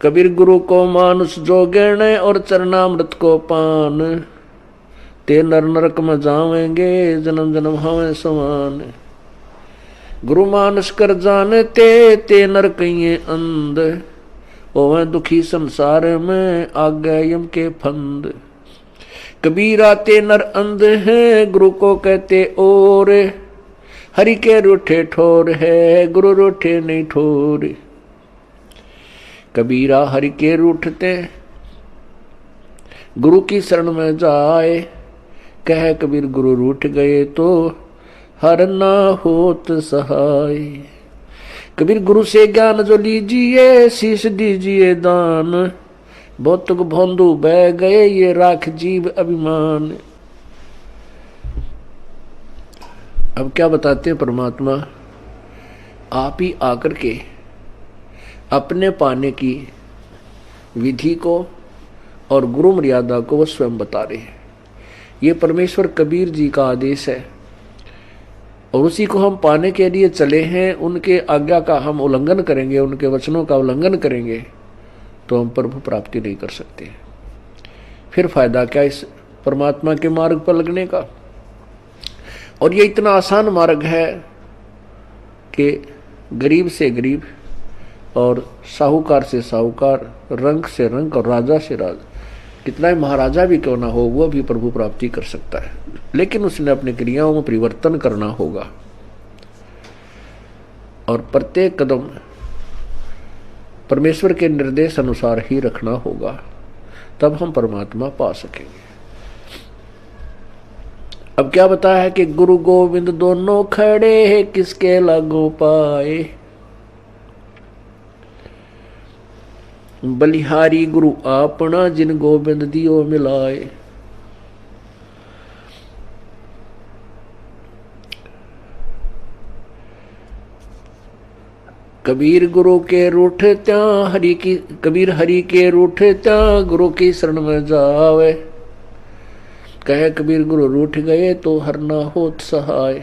कबीर गुरु को मानुष जो गिण और चरणामृत को पान, ते नर नरक में जावेंगे जन्म जन्म हमें समान। गुरु मानुष कर जानते ते नर कहिए अंध, ओवे दुखी संसार में आ गए यम के फंद। कबीरा ते नर अंध है गुरु को कहते और, हरि के रूठे ठोर है गुरु रूठे नहीं ठोर। कबीरा हरि के रूठते गुरु की शरण में जाए, कह कबीर गुरु रूठ गए तो हर ना होत सहाय। कबीर गुरु से ज्ञान जो लीजिए शीश दीजिए दान, भौतुक भोंदू बह गए ये राख जीव अभिमान। अब क्या बताते हैं परमात्मा? आप ही आकर के अपने पाने की विधि को और गुरु मर्यादा को वो स्वयं बता रहे हैं। ये परमेश्वर कबीर जी का आदेश है और उसी को हम पाने के लिए चले हैं। उनके आज्ञा का हम उल्लंघन करेंगे, उनके वचनों का उल्लंघन करेंगे तो हम प्रभु प्राप्ति नहीं कर सकते। फिर फायदा क्या इस परमात्मा के मार्ग पर लगने का? और ये इतना आसान मार्ग है कि गरीब से गरीब और साहूकार से साहूकार, रंक से रंक और राजा से राजा, कितना ही महाराजा भी क्यों ना हो वो भी प्रभु प्राप्ति कर सकता है। लेकिन उसने अपनी क्रियाओं में परिवर्तन करना होगा और प्रत्येक कदम परमेश्वर के निर्देश अनुसार ही रखना होगा, तब हम परमात्मा पा सकेंगे। अब क्या बताया है कि गुरु गोविंद दोनों खड़े हैं किसके लागू पाए। बलिहारी गुरु आपना जिन गोविंद दियो मिलाए। कबीर गुरु के रूठ त्या हरि की, कबीर हरि के रूठ त्या गुरु की शरण में जावे, कहे कबीर गुरु रूठ गए तो हर ना होत सहाय।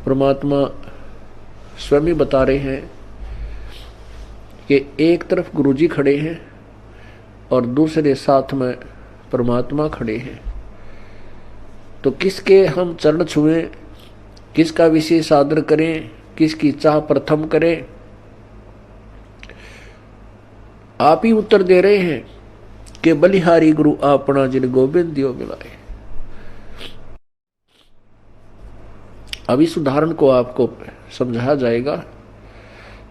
परमात्मा स्वयं ही बता रहे हैं कि एक तरफ गुरु जी खड़े हैं और दूसरे साथ में परमात्मा खड़े हैं, तो किसके हम चरण छुएं, किसका विशेष आदर करें, किसकी चाह प्रथम करें? आप ही उत्तर दे रहे हैं कि बलिहारी गुरु आपना जिन गोविंद दियो मिलाए। अब इस उदाहरण को आपको समझाया जाएगा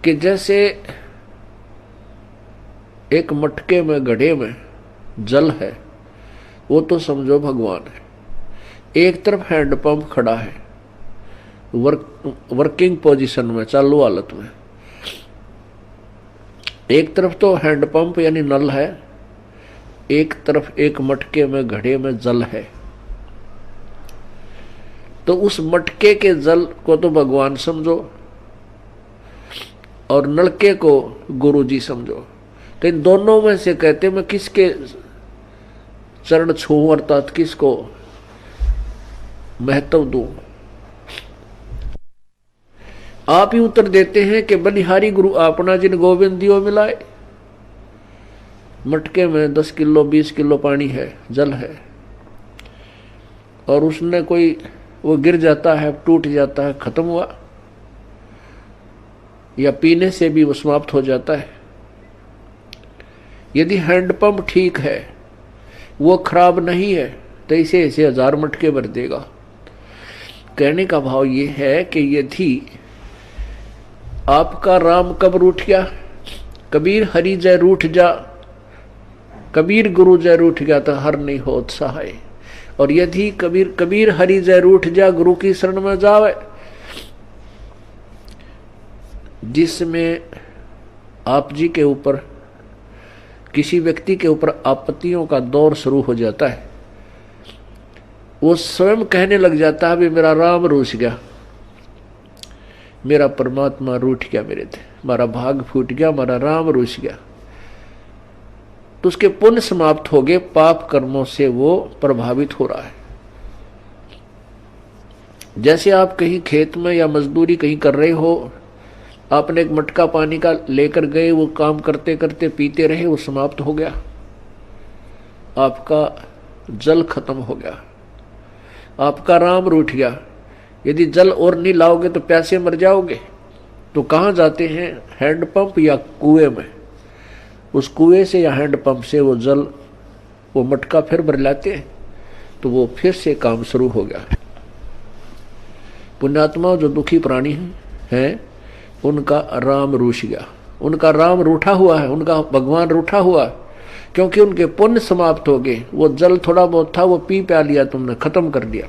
कि जैसे एक मटके में गड्ढे में जल है, वो तो समझो भगवान है। एक तरफ हैंडपंप खड़ा है वर्किंग पोजीशन में, चालू हालत में। एक तरफ तो हैंडपंप यानी नल है, एक तरफ एक मटके में घड़े में जल है। तो उस मटके के जल को तो भगवान समझो और नलके को गुरु जी समझो। तो इन दोनों में से कहते मैं किसके चरण छूं अर्थात किसको महत्व दूं? आप ही उत्तर देते हैं कि बलिहारी गुरु आपना जिन गोविंद दियो मिलाए। मटके में 10 किलो 20 किलो पानी है, जल है, और उसने कोई वो गिर जाता है, टूट जाता है, खत्म हुआ, या पीने से भी वो समाप्त हो जाता है। यदि हैंडपंप ठीक है, वो खराब नहीं है, तो इसे ऐसे 1000 मटके भर देगा। कहने का भाव ये है कि यदि आपका राम कब रूठ गया, कबीर हरि जय रूठ जा, कबीर गुरु जय रूठ गया तो हर नहीं होत सहाय। और यदि कबीर हरि जय रूठ जा, गुरु की शरण में जावे, जिसमें आप जी के ऊपर, किसी व्यक्ति के ऊपर आपत्तियों का दौर शुरू हो जाता है, वो स्वयं कहने लग जाता है, भी मेरा राम रूठ गया, मेरा परमात्मा रूठ गया, मेरे थे हमारा भाग फूट गया, हमारा राम रूठ गया, तो उसके पुण्य समाप्त हो गए, पाप कर्मों से वो प्रभावित हो रहा है। जैसे आप कहीं खेत में या मजदूरी कहीं कर रहे हो, आपने एक मटका पानी का लेकर गए, वो काम करते करते पीते रहे, वो समाप्त हो गया, आपका जल खत्म हो गया, आपका राम रूठ गया। यदि जल और नहीं लाओगे तो प्यासे मर जाओगे। तो कहाँ जाते हैं? हैंडपंप या कुएं में। उस कुएं से या हैंडपंप से वो जल, वो मटका फिर भर लाते हैं, तो वो फिर से काम शुरू हो गया। पुण्यात्मा जो दुखी प्राणी हैं, उनका राम रूठ गया, उनका राम रूठा हुआ है, उनका भगवान रूठा हुआ है, क्योंकि उनके पुण्य समाप्त हो गए। वो जल थोड़ा बहुत था, वो पी प्या लिया तुमने, खत्म कर दिया।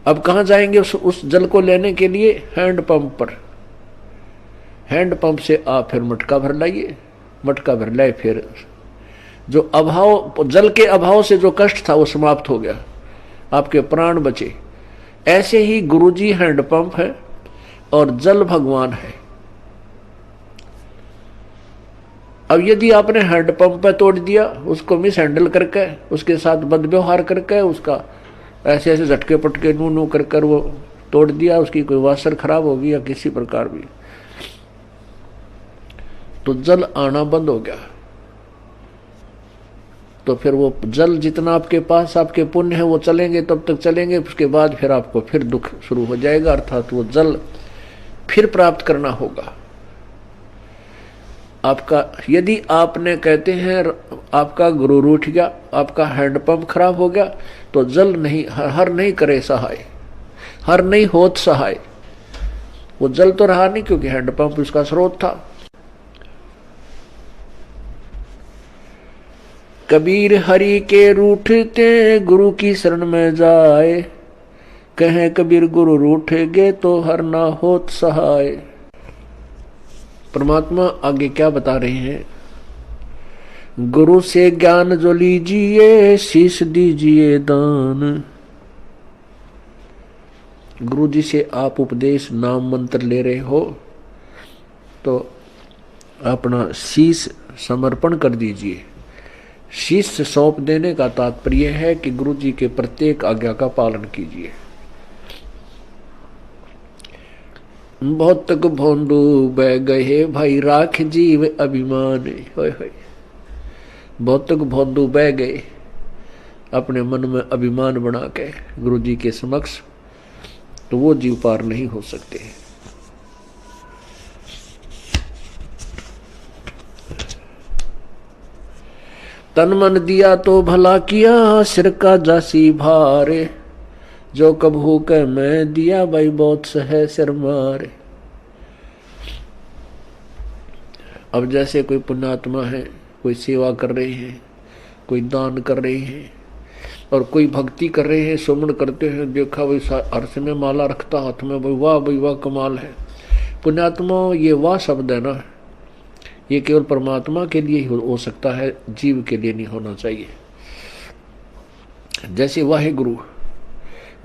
अब कहाँ जाएंगे उस जल को लेने के लिए? हैंडपंप पर। हैंडपंप से आप फिर मटका भर लाइए, मटका भर लाए, फिर जो अभाव, जल के अभाव से जो कष्ट था वो समाप्त हो गया, आपके प्राण बचे। ऐसे ही गुरुजी हैंडपंप है और जल भगवान है। अब यदि आपने हैंडपंप पे तोड़ दिया, उसको मिस हैंडल करके, उसके साथ बदव्यवहार करके, उसका ऐसे ऐसे झटके पटके नू नू कर कर वो तोड़ दिया, उसकी कोई वासर खराब होगी या किसी प्रकार भी, तो जल आना बंद हो गया। तो फिर वो जल जितना आपके पास आपके पुण्य है वो चलेंगे, तब तक चलेंगे, उसके बाद फिर आपको फिर दुख शुरू हो जाएगा, अर्थात वो जल फिर प्राप्त करना होगा आपका। यदि आपने कहते हैं आपका गुरु रूठ गया, आपका हैंडपंप खराब हो गया, तो जल नहीं, हर नहीं करे सहाय, हर नहीं होत सहाय। वो जल तो रहा नहीं, क्योंकि हैंडपंप उसका स्रोत था। कबीर हरि के रूठते गुरु की शरण में जाए, कहें कबीर गुरु रूठेगे तो हर ना होत सहाय। परमात्मा आगे क्या बता रहे हैं? गुरु से ज्ञान जो लीजिए, शीश दीजिए दान। गुरु जी से आप उपदेश, नाम मंत्र ले रहे हो, तो अपना शीश समर्पण कर दीजिए। शीश सौंप देने का तात्पर्य है कि गुरु जी के प्रत्येक आज्ञा का पालन कीजिए। भौतिक भोंदू बह गए भाई, राख जीव अभिमान। होय होय, भौतिक भोंदू बह गए अपने मन में अभिमान बना के गुरु जी के समक्ष, तो वो जीव पार नहीं हो सकते। तन मन दिया तो भला किया, सिर का जासी भारे, जो कबहू के मैं दिया भाई बहुत सहे सिर मारे। अब जैसे कोई पुण्यात्मा है, कोई सेवा कर रहे हैं, कोई दान कर रहे हैं, और कोई भक्ति कर रहे हैं, सुमन करते हैं, देखा भाई अर्थ में माला रखता हाथ में, भाई वाह भाई वाह कमाल है। पुण्यात्मा, ये वाह शब्द है ना, ये केवल परमात्मा के लिए ही हो सकता है, जीव के लिए नहीं होना चाहिए। जैसे वाहेगुरु,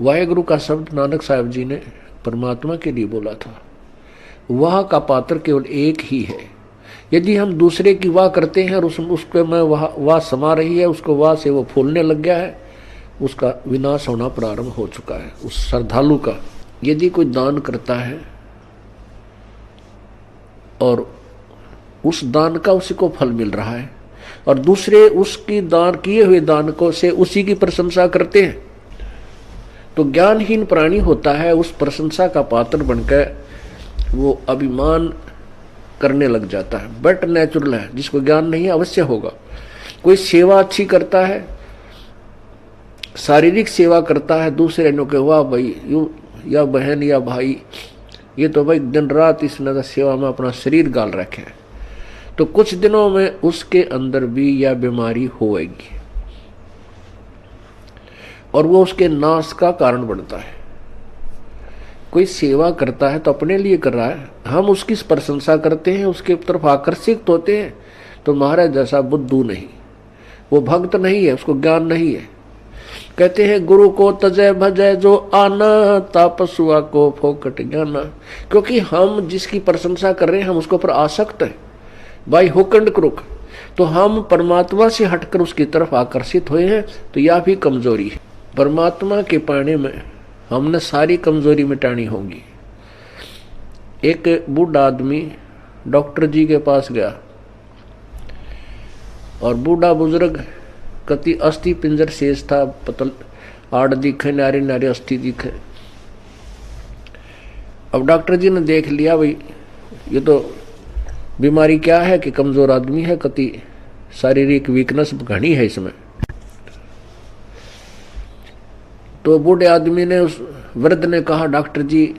वाहेगुरु का शब्द नानक साहब जी ने परमात्मा के लिए बोला था। वाह का पात्र केवल एक ही है। यदि हम दूसरे की वाह करते हैं और उसको में वाह समा रही है, उसको वाह से वो फूलने लग गया है, उसका विनाश होना प्रारंभ हो चुका है उस श्रद्धालु का। यदि कोई दान करता है और उस दान का उसी को फल मिल रहा है, और दूसरे उसकी दान किए हुए दान को से उसी की प्रशंसा करते हैं, तो ज्ञानहीन प्राणी होता है, उस प्रशंसा का पात्र बनकर वो अभिमान करने लग जाता है, बट नेचुरल है। जिसको ज्ञान नहीं है अवश्य होगा। कोई सेवा अच्छी करता है, शारीरिक सेवा करता है, दूसरे ने कहा वाह भाई यू या बहन या भाई, ये तो भाई दिन रात इसने सेवा में अपना शरीर गाल रखे है, तो कुछ दिनों में उसके अंदर भी यह बीमारी होएगी और वो उसके नाश का कारण बनता है। कोई सेवा करता है तो अपने लिए कर रहा है, हम उसकी प्रशंसा करते हैं, उसके तरफ आकर्षित होते हैं, तो महाराज जैसा बुद्धू नहीं, वो भक्त नहीं है, उसको ज्ञान नहीं है। कहते हैं गुरु को तजय भजय जो आना, तापसुआ को फोकट ज्ञाना। क्योंकि हम जिसकी प्रशंसा कर रहे हैं हम उसके ऊपर आसक्त हैं, बाई हुक एंड क्रुक, तो हम परमात्मा से हटकर उसकी तरफ आकर्षित हुए हैं, तो यह भी कमजोरी है। परमात्मा के पाने में हमने सारी कमजोरी मिटानी होगी। एक बूढ़ा आदमी डॉक्टर जी के पास गया और बूढ़ा बुजुर्ग कति अस्थि पिंजर शेष था, पतल आड़ दिखे, नारे नारे अस्थि दिखे। अब डॉक्टर जी ने देख लिया भाई ये तो बीमारी क्या है कि कमजोर आदमी है, कति शारीरिक वीकनेस घनी है इसमें। तो बूढ़े आदमी ने, उस वृद्ध ने कहा डॉक्टर जी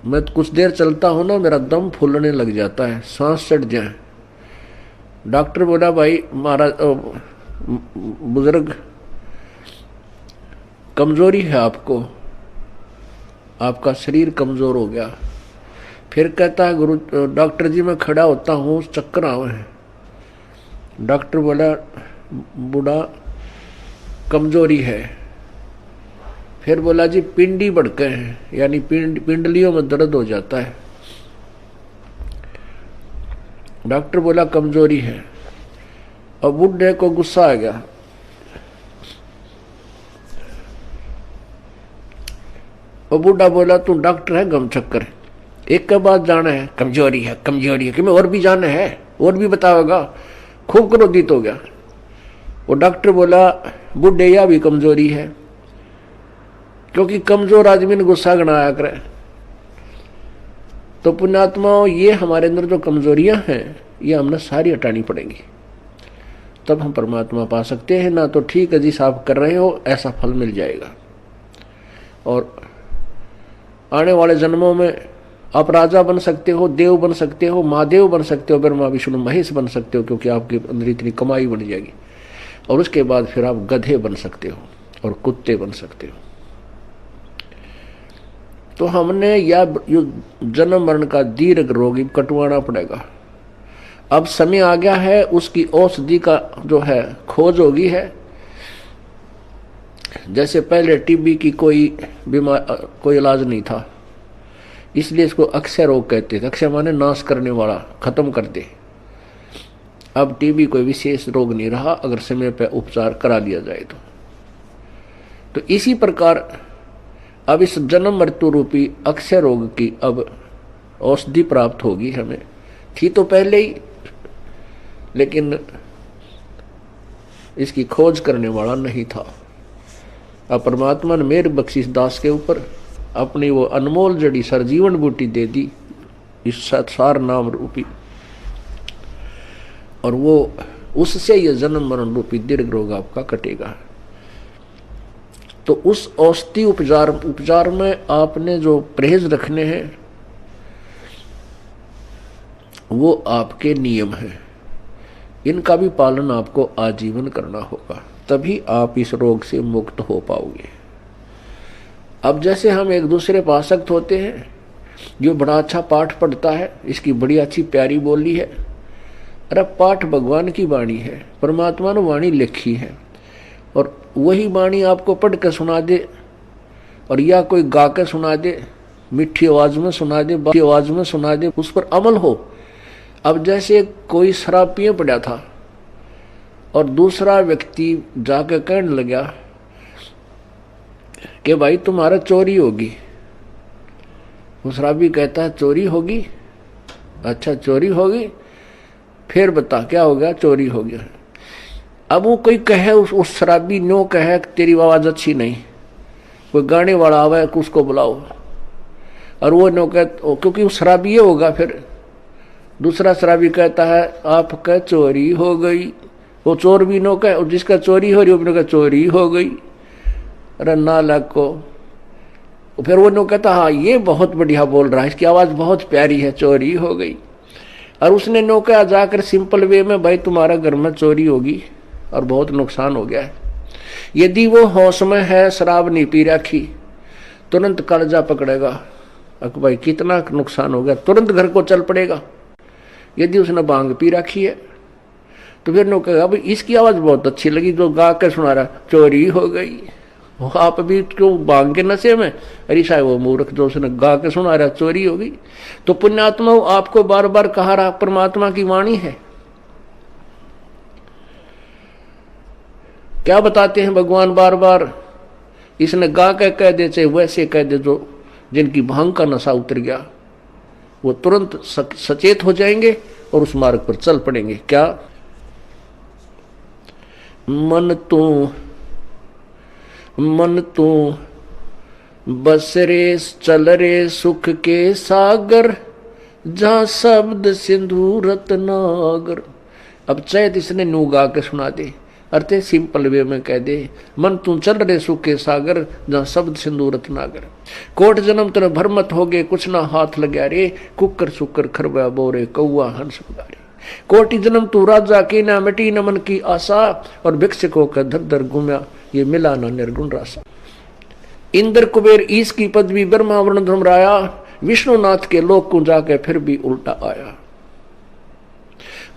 मैं कुछ देर चलता हूं ना मेरा दम फूलने लग जाता है, सांस चढ़ जाए। डॉक्टर बोला भाई महाराज बुजुर्ग कमजोरी है आपको, आपका शरीर कमजोर हो गया। फिर कहता है गुरु डॉक्टर जी मैं खड़ा होता हूँ चक्कर आवे हैं। डॉक्टर बोला बूढ़ा कमजोरी है। फिर बोला जी पिंडी बढ़के हैं, यानी पिंडलियों में दर्द हो जाता है। डॉक्टर बोला कमजोरी है। अब बूढ़े को गुस्सा आ गया, और बूढ़ा बोला तू डॉक्टर है गम चक्कर, एक के बाद जाना है कमजोरी है कमजोरी है, कि मैं और भी जाना है और भी बताओगा। खूब क्रोधित हो गया। वो डॉक्टर बोला बूढ़े या भी कमजोरी है, क्योंकि कमजोर आदमी ने गुस्सा गणाया करे। तो पुण्यात्माओं ये हमारे अंदर जो कमजोरियां हैं ये हमने सारी हटानी पड़ेंगी, तब हम परमात्मा पा सकते हैं। ना तो ठीक है जी आप कर रहे हो ऐसा फल मिल जाएगा, और आने वाले जन्मों में आप राजा बन सकते हो, देव बन सकते हो, महादेव बन सकते हो, ब्रह्मा विष्णु महेश बन सकते हो, क्योंकि आपके अंदर इतनी कमाई बन जाएगी। और उसके बाद फिर आप गधे बन सकते हो और कुत्ते बन सकते हो। तो हमने या जन्म मरण का दीर्घ रोगी कटवाना पड़ेगा। अब समय आ गया है, उसकी औषधि का जो है खोज होगी है। जैसे पहले टीबी की कोई इलाज नहीं था, इसलिए इसको अक्षय रोग कहते थे। अक्षय माने नाश करने वाला, खत्म कर दे। अब टीबी कोई विशेष रोग नहीं रहा अगर समय पर उपचार करा लिया जाए तो इसी प्रकार अब इस जन्म मृत्यु रूपी अक्षय रोग की अब औषधि प्राप्त होगी हमें। थी तो पहले ही, लेकिन इसकी खोज करने वाला नहीं था। अब परमात्मा ने मेरे बख्शिश दास के ऊपर अपनी वो अनमोल जड़ी सरजीवन बूटी दे दी, इस सार नाम रूपी, और वो उससे ये जन्म मरण रूपी दीर्घ रोग आपका कटेगा। तो उस औषधि उपचार में आपने जो परहेज रखने हैं वो आपके नियम हैं, इनका भी पालन आपको आजीवन करना होगा, तभी आप इस रोग से मुक्त हो पाओगे। अब जैसे हम एक दूसरे पर आसक्त होते हैं, जो बड़ा अच्छा पाठ पढ़ता है, इसकी बड़ी अच्छी प्यारी बोली है, अरे पाठ भगवान की वाणी है, परमात्मा ने वाणी लिखी है, और वही वाणी आपको पढ़ के सुना दे, और या कोई गा के सुना दे, मीठी आवाज में सुना दे, बाकी आवाज में सुना दे, उस पर अमल हो। अब जैसे कोई शराब पिए पड़ा था और दूसरा व्यक्ति जाके कहने लगा कि भाई तुम्हारा चोरी होगी। वो शराबी कहता है चोरी होगी? अच्छा चोरी होगी, फिर बता क्या हो गया? चोरी हो गया। अब वो कोई कहे, उस शराबी नो कहे तेरी आवाज अच्छी नहीं, कोई गाने वाला आवे उसको बुलाओ, और वो नौका क्योंकि वो शराबी होगा, फिर दूसरा शराबी कहता है आपका चोरी हो गई। वो चोर भी नौका, और जिसका चोरी हो रही वो नौका चोरी हो गई। अरे नालायक को। फिर वो नौका कहता हाँ ये बहुत बढ़िया बोल रहा है, इसकी आवाज बहुत प्यारी है, चोरी हो गई। और उसने नौका जाकर सिंपल वे में, भाई तुम्हारा घर में चोरी होगी और बहुत नुकसान हो गया है। यदि वो होश में है, शराब नहीं पी रखी, तुरंत कलेजा पकड़ेगा, अक भाई कितना नुकसान हो गया, तुरंत घर को चल पड़ेगा। यदि उसने भांग पी रखी है तो फिर नो कहेगा भाई इसकी आवाज बहुत अच्छी लगी, जो गा के सुना रहा चोरी हो गई। आप भी क्यों भांग के नशे में, अरे साहब वो मूर्ख जो उसने गा के सुना रहा चोरी हो गई। तो पुण्यात्मा आपको बार बार कहा रहा परमात्मा की वाणी है। क्या बताते हैं भगवान बार बार, इसने गा के कह दे चाहे वैसे कह दे, जो जिनकी भांग का नशा उतर गया वो तुरंत सचेत हो जाएंगे और उस मार्ग पर चल पड़ेंगे। क्या मन तू बस रे चल रे सुख के सागर, जहां शब्द सिंधु रत्नागर। अब चैत इसने नू गा के सुना दे, अर्थे सिंपल वे में कह दे, मन तू चल रे सुख के सागर, जहां शब्द सिंधु रत्नागर। कोट जन्म तेरे भरमत हो गए, कुछ ना हाथ लग्या रे, कुकर सुकर खरबा बोरे कौआ हंस उगारे। कोटि जन्म तू राजा की ना मिटी न मन की आशा, और भिक्षुकों का धर धर घूमया, ये मिला ना निर्गुण रासा। इंद्र कुबेर ईश की पदवी ब्रह्मा वर्ण धर्मराया, विष्णुनाथ के लोक को जाके फिर भी उल्टा आया।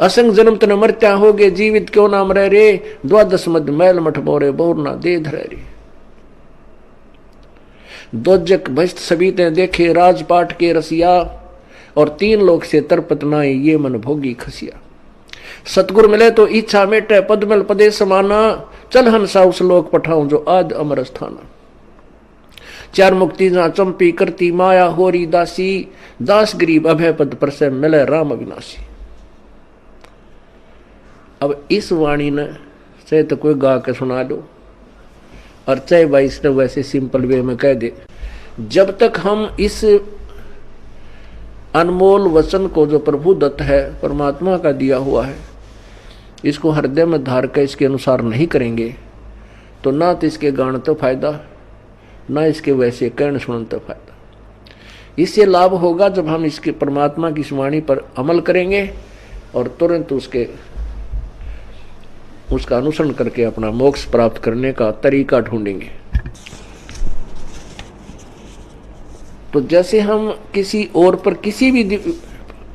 असंग जन्म तन मरत्या हो गए, जीवित क्यों नाम रह रे, द्वादश मद मैल मठ बोरे बोर ना दे धरे रे। दोजक भस्त सभी ते देखे, राजपाट के रसिया, और तीन लोक से तरपत नाई, ये मन भोगी खसिया। सतगुरु मिले तो इच्छा मेटे, पदमल पदे समाना, चल हंसा उस लोक पठाऊं जो आद अमर स्थाना। चार मुक्ति जहां चंपी करती माया होरी दासी, दास गरीब अभय पद पर से मिले राम अविनाशी। अब इस वाणी ने चाहे तो कोई गा के सुना दो, और चाहे भाई इसने वैसे सिंपल वे में कह दे, जब तक हम इस अनमोल वचन को जो प्रभु दत्त है, परमात्मा का दिया हुआ है, इसको हृदय में धार कर इसके अनुसार नहीं करेंगे, तो ना तो इसके गान तो फायदा, ना इसके वैसे कहने सुनने तो फायदा। इससे लाभ होगा जब हम इसके परमात्मा की वाणी पर अमल करेंगे और तुरंत उसका अनुसरण करके अपना मोक्ष प्राप्त करने का तरीका ढूंढेंगे। तो जैसे हम किसी और पर किसी भी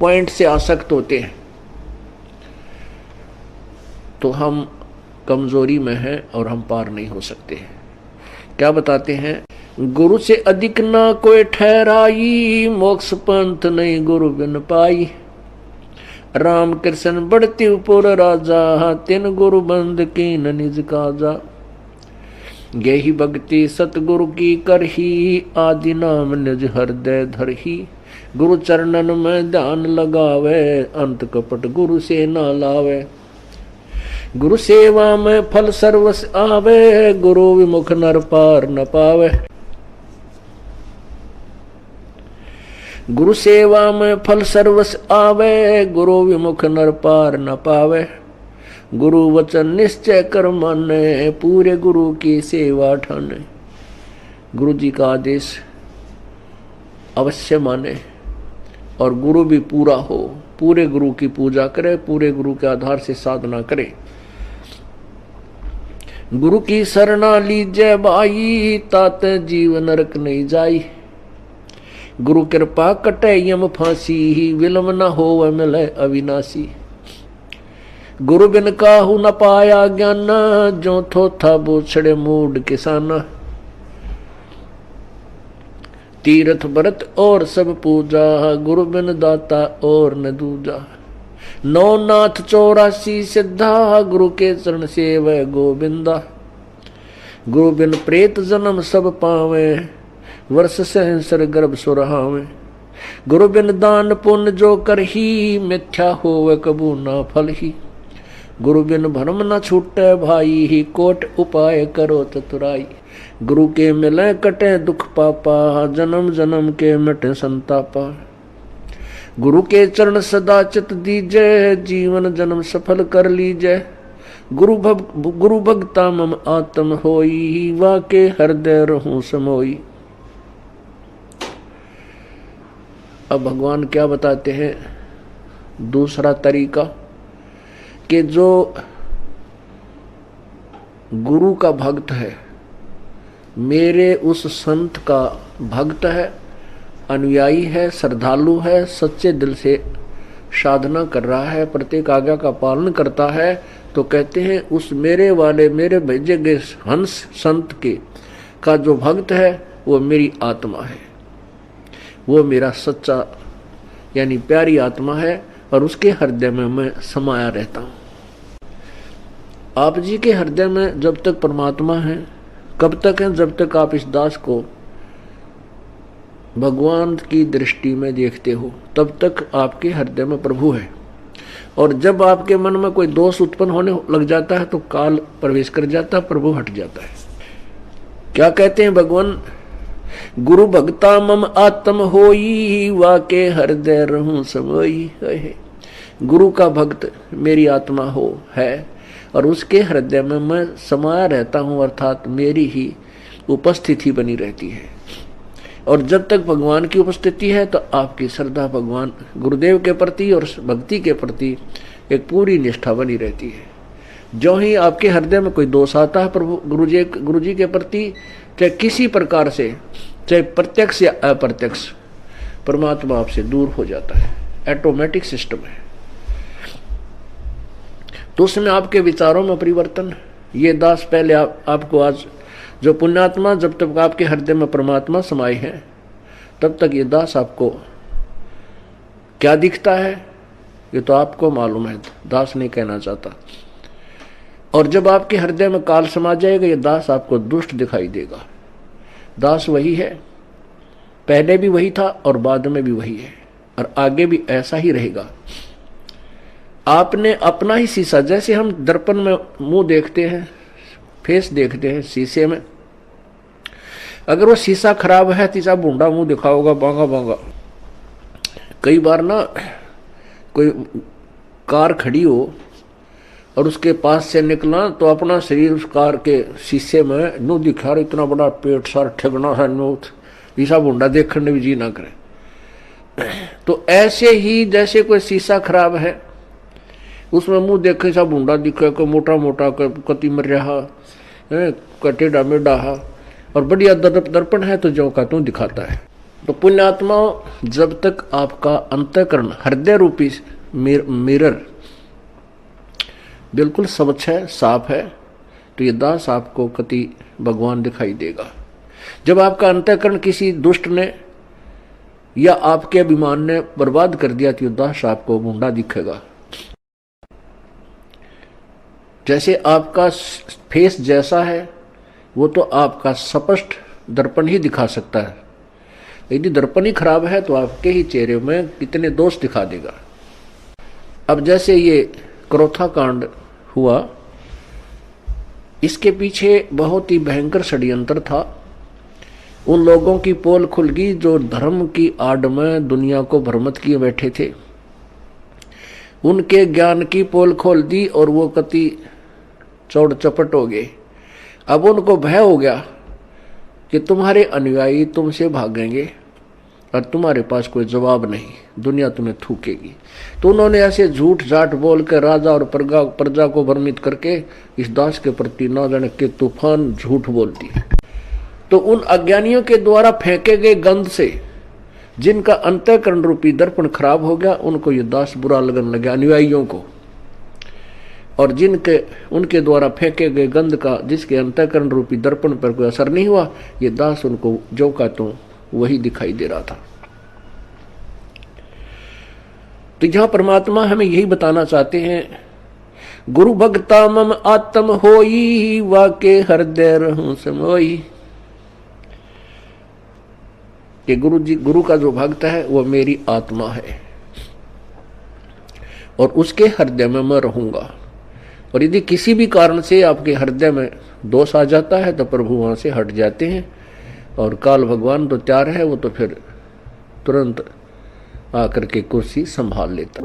पॉइंट से आसक्त होते हैं तो हम कमजोरी में हैं और हम पार नहीं हो सकते हैं। क्या बताते हैं, गुरु से अधिक ना कोई ठहराई, मोक्ष पंथ नहीं गुरु बिन पाई। राम कृष्ण बढ़ती उपुर राजा, तिन गुरु बंद कीन निज काजा। गेही भक्ति सतगुरु की करही, आदि नाम निज हृदय धरही। गुरु चरणन में ध्यान लगावे, अंत कपट गुरु से ना लावे। गुरु सेवा में फल सर्वस आवे, गुरु विमुख नर पार न पावे। गुरु सेवा में फल सर्वस आवे, गुरु विमुख नर पार न पावे। गुरु वचन निश्चय कर माने, पूरे गुरु की सेवा ठाने। गुरु जी का आदेश अवश्य माने और गुरु भी पूरा हो, पूरे गुरु की पूजा करे, पूरे गुरु के आधार से साधना करे। गुरु की शरणा लीजय भाई, तात जीव नरक नहीं जाई। गुरु कृपा कटे यम फांसी, विलम न हो मिले अविनाशी। गुरु बिन काहू न पाया ज्ञान, जो थोथा बोछड़े मूड किसाना। तीर्थ व्रत और सब पूजा, गुरु बिन दाता और न दूजा। नौ नाथ 84 सिद्धा, गुरु के चरण सेवै गोविंदा। गुरु बिन प्रेत जन्म सब पावे, वर्ष सहस्र गर्भ सुरहावे। गुरु बिन दान पुण्य जो करही, मिथ्या होवे कबू ना फल ही। गुरु बिन भरम न छूटे भाई, ही कोट उपाय करो चतुराई। गुरु के मिले कटे दुख पापा, जन्म जन्म के मिटे संतापा। गुरु के चरण सदा चित दीजय, जीवन जन्म सफल कर लीजय। गुरु भगता मम आत्म होई, वाके हृदय रहूं समोई। अब भगवान क्या बताते हैं दूसरा तरीका, कि जो गुरु का भक्त है, मेरे उस संत का भक्त है, अनुयायी है, श्रद्धालु है, सच्चे दिल से साधना कर रहा है, प्रत्येक आज्ञा का पालन करता है, तो कहते हैं उस मेरे वाले, मेरे भेजे गए हंस संत के का जो भक्त है वो मेरी आत्मा है, वो मेरा सच्चा यानी प्यारी आत्मा है, और उसके हृदय में मैं समाया रहता हूँ। आप जी के हृदय में जब तक परमात्मा है, कब तक है? जब तक आप इस दास को भगवान की दृष्टि में देखते हो, तब तक आपके हृदय में प्रभु है। और जब आपके मन में कोई दोष उत्पन्न होने लग जाता है तो काल प्रवेश कर जाता है, प्रभु हट जाता है। क्या कहते हैं भगवान? गुरु भक्ता मम आत्म होई, वाके हृदय रहूं समोई। गुरु का भक्त मेरी आत्मा हो है, और उसके हृदय में मैं समाया रहता हूं, अर्थात मेरी ही उपस्थिति बनी रहती है। और जब तक भगवान की उपस्थिति है तो आपकी श्रद्धा भगवान गुरुदेव के प्रति और भक्ति के प्रति एक पूरी निष्ठा बनी रहती है। जो ही आपके हृदय में कोई दोष आता है प्रभु गुरु जी के प्रति, चाहे किसी प्रकार से, चाहे प्रत्यक्ष या अप्रत्यक्ष, परमात्मा आपसे दूर हो जाता है। ऑटोमेटिक सिस्टम है। तो उसमें आपके विचारों में परिवर्तन, ये दास पहले आपको आज जो पुण्यात्मा, जब तक आपके हृदय में परमात्मा समाये हैं तब तक ये दास आपको क्या दिखता है ये तो आपको मालूम है, दास नहीं कहना चाहता। और जब आपके हृदय में काल समा जाएगा, ये दास आपको दुष्ट दिखाई देगा। दास वही है, पहले भी वही था और बाद में भी वही है, और आगे भी ऐसा ही रहेगा। आपने अपना ही शीशा, जैसे हम दर्पण में मुंह देखते हैं, फेस देखते हैं शीशे में, अगर वो शीशा खराब है तीसरा बूंदा मुंह दिखाओगा, बांगा बांगा। कई बार ना कोई कार खड़ी हो और उसके पास से निकला तो अपना शरीर उस कार के शीशे में नो दिखा, इतना बड़ा पेट सार ठगना है, नो ईसा बूंदा देखने भी जी ना करे। तो ऐसे ही जैसे कोई शीशा खराब है, उसमें मुंह देखे सा बूंदा दिखे, कोई मोटा मोटा, कति मर रहा टेढ़ा मेढ़ा, और बढ़िया दर्पण है तो जो का तू दिखाता है। तो पुण्यात्मा, जब तक आपका अंतःकरण हृदय रूपी मिरर बिल्कुल स्वच्छ है, साफ है, तो ये दास आपको कति भगवान दिखाई देगा। जब आपका अंतःकरण किसी दुष्ट ने या आपके अभिमान ने बर्बाद कर दिया तो ये दास आपको बूंदा दिखेगा। जैसे आपका फेस जैसा है वो तो आपका स्पष्ट दर्पण ही दिखा सकता है, यदि दर्पण ही खराब है तो आपके ही चेहरे में कितने दोष दिखा देगा। अब जैसे ये क्रोथा कांड हुआ, इसके पीछे बहुत ही भयंकर षड्यंत्र था। उन लोगों की पोल खुल गई जो धर्म की आड़ में दुनिया को भ्रमित किए बैठे थे, उनके ज्ञान की पोल खोल दी और वो कति चौड़ चपट हो गए। अब उनको भय हो गया कि तुम्हारे अनुयायी तुमसे भागेंगे और तुम्हारे पास कोई जवाब नहीं, दुनिया तुम्हें थूकेगी। तो उन्होंने ऐसे झूठ झाट बोल कर राजा और प्रजा को भ्रमित करके इस दास के प्रति न जाने के तूफान झूठ बोलती है। तो उन अज्ञानियों के द्वारा फेंके गए गंध से जिनका अंतःकरण रूपी दर्पण खराब हो गया, उनको ये दास बुरा लगने लगा, अनुयायियों को। और जिनके उनके द्वारा फेंके गए गंध का जिसके अंतःकरण रूपी दर्पण पर कोई असर नहीं हुआ, ये दास उनको जो का तो वही दिखाई दे रहा था। तो यहां परमात्मा हमें यही बताना चाहते हैं, गुरु भक्ता मम आत्म होई, वाके हृदय रहूं समोई। कि गुरु का जो भक्त है वो मेरी आत्मा है और उसके हृदय में मैं रहूंगा। और यदि किसी भी कारण से आपके हृदय में दोष आ जाता है तो प्रभु वहाँ से हट जाते हैं, और काल भगवान तो तैयार है, वो तो फिर तुरंत आकर के कुर्सी संभाल लेता।